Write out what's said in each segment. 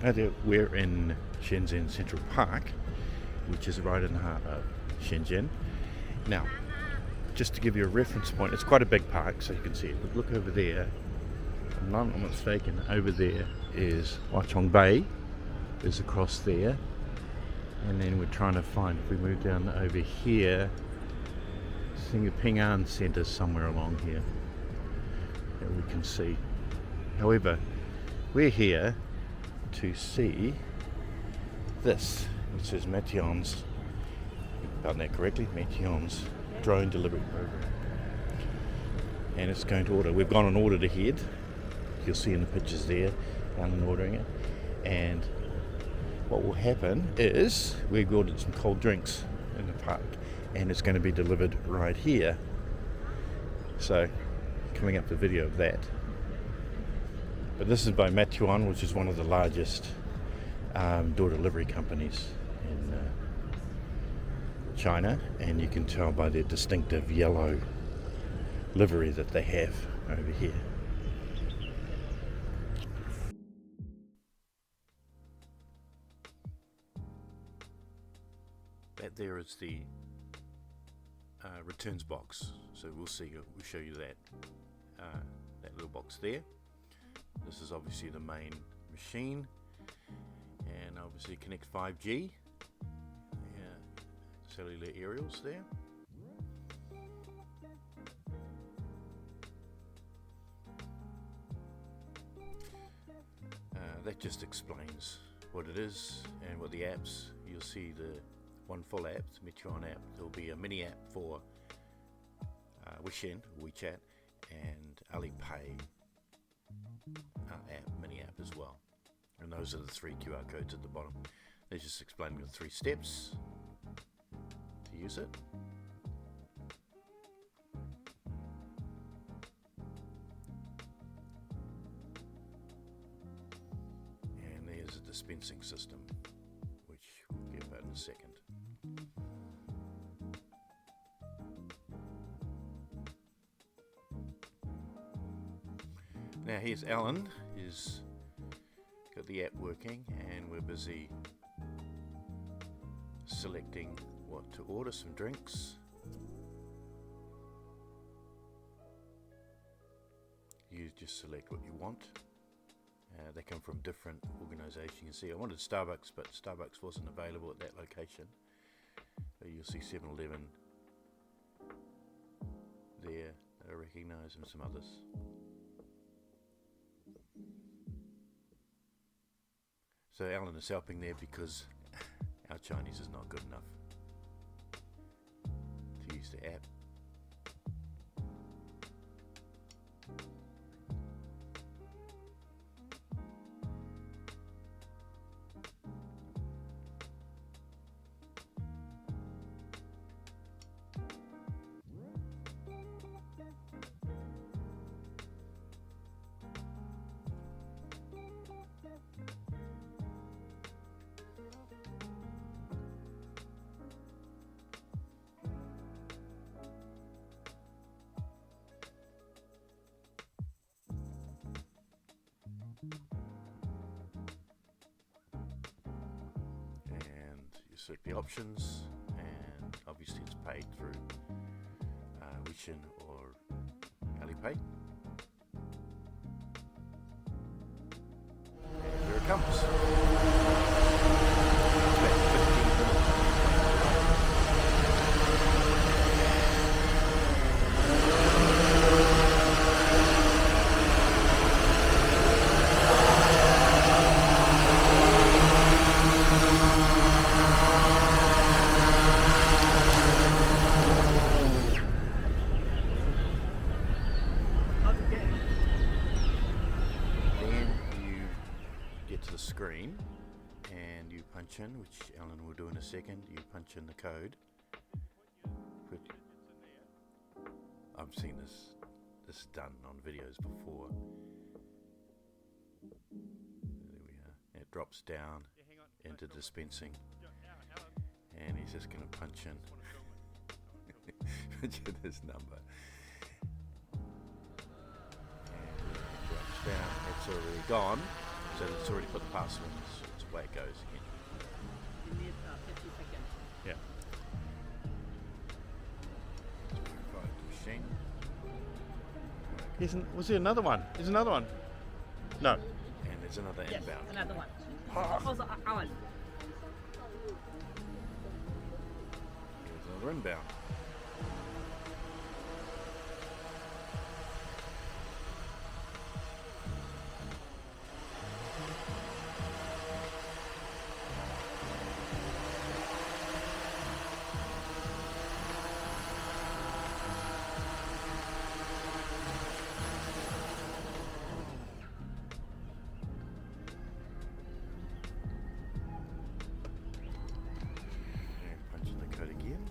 Hi there, we're in Shenzhen Central Park, which is right in the heart of Shenzhen. Now, just to give you a reference point, it's quite a big park, so you can see it. But look over there, if I'm not mistaken, over there is Watchung Bay, is across there. And then we're trying to find, if we move down over here, seeing the Ping An Centre somewhere along here that we can see. However, we're here to see this, which is Meituan's, done that correctly, Meituan's drone delivery program. And it's going to order. We've gone and ordered ahead. You'll see in the pictures there, Alan ordering it. And what will happen is we've ordered some cold drinks in the park, and it's going to be delivered right here. So, coming up the video of that. But this is by Meituan, which is one of the largest door delivery companies in China, and you can tell by their distinctive yellow livery that they have over here. That there is the returns box, so we'll show you that little box there. This is obviously the main machine, and obviously connect 5G, cellular aerials there. That just explains what it is and what the apps. You'll see the one full app, the Meituan app. There'll be a mini app for WeChat, and Alipay app, mini app as well. And those are the 3 QR codes at the bottom. They're just explaining the 3 steps to use it. And there's a dispensing system, which we'll get about in a second. Now here's Alan, he's got the app working, and we're busy selecting what to order, some drinks. You just select what you want. They come from different organisations. You can see I wanted Starbucks, but Starbucks wasn't available at that location. But you'll see 7-Eleven there that I recognise, and some others. So Alan is helping there because our Chinese is not good enough to use the app. Select the options, and obviously it's paid through WeChat or Alipay. And here it comes. To the screen, and you punch in, which Alan will do in a second. You punch in the code. I've seen this done on videos before. There we are. It drops down into dispensing, and he's just going to punch in this number. And it drops down. It's already gone. So it's already put the parcel in, it's the way it goes again. You need 50 seconds. Yeah. Was there another one? There's another one. No. And there's another Yes, inbound. another one. Also ours. Here's another inbound. Punching the code again.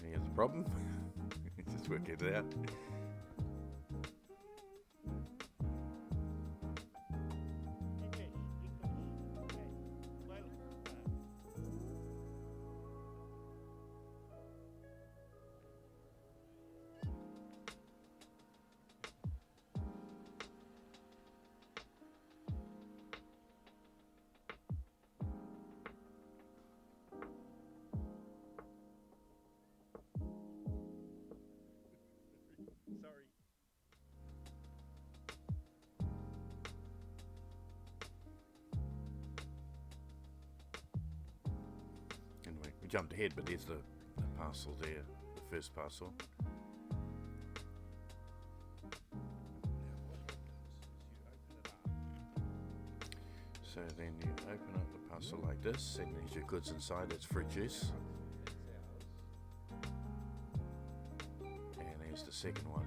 Here's the problem. Just work it out. Sorry. Anyway, we jumped ahead, but there's the parcel there, the first parcel. So then you open up the parcel like this, and there's your goods inside. It's fruit juice. And there's the second one,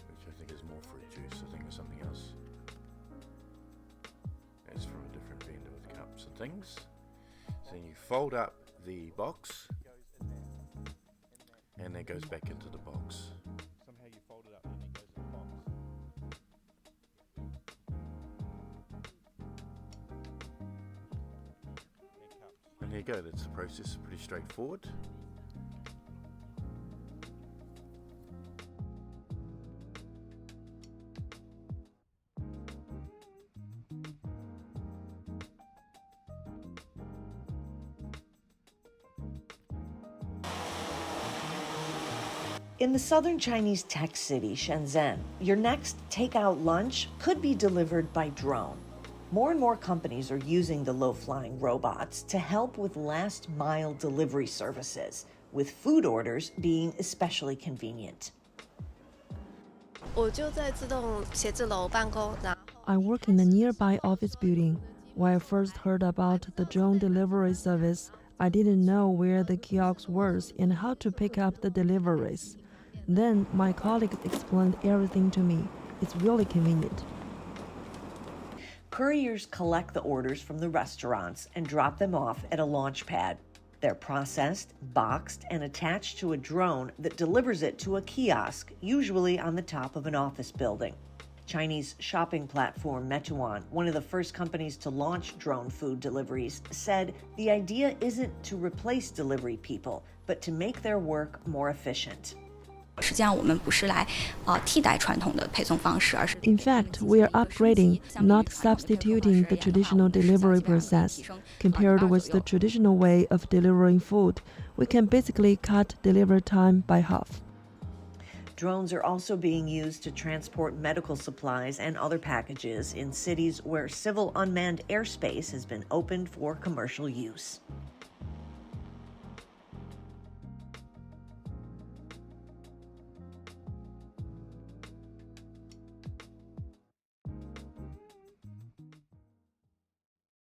which I think is more fruit juice. I think it's something else. It's from a different vendor with cups and things. So then you fold up the box, and it goes back into the box. Somehow you fold it up and it goes in the box. And there you go, that's the process, pretty straightforward. In the southern Chinese tech city, Shenzhen, your next takeout lunch could be delivered by drone. More and more companies are using the low-flying robots to help with last-mile delivery services, with food orders being especially convenient. I work in a nearby office building. When I first heard about the drone delivery service, I didn't know where the kiosk was and how to pick up the deliveries. Then my colleague explained everything to me. It's really convenient. Couriers collect the orders from the restaurants and drop them off at a launch pad. They're processed, boxed, and attached to a drone that delivers it to a kiosk, usually on the top of an office building. Chinese shopping platform Meituan, one of the first companies to launch drone food deliveries, said the idea isn't to replace delivery people, but to make their work more efficient. In fact, we are upgrading, not substituting the traditional delivery process. Compared with the traditional way of delivering food, we can basically cut delivery time by half. Drones are also being used to transport medical supplies and other packages in cities where civil unmanned airspace has been opened for commercial use.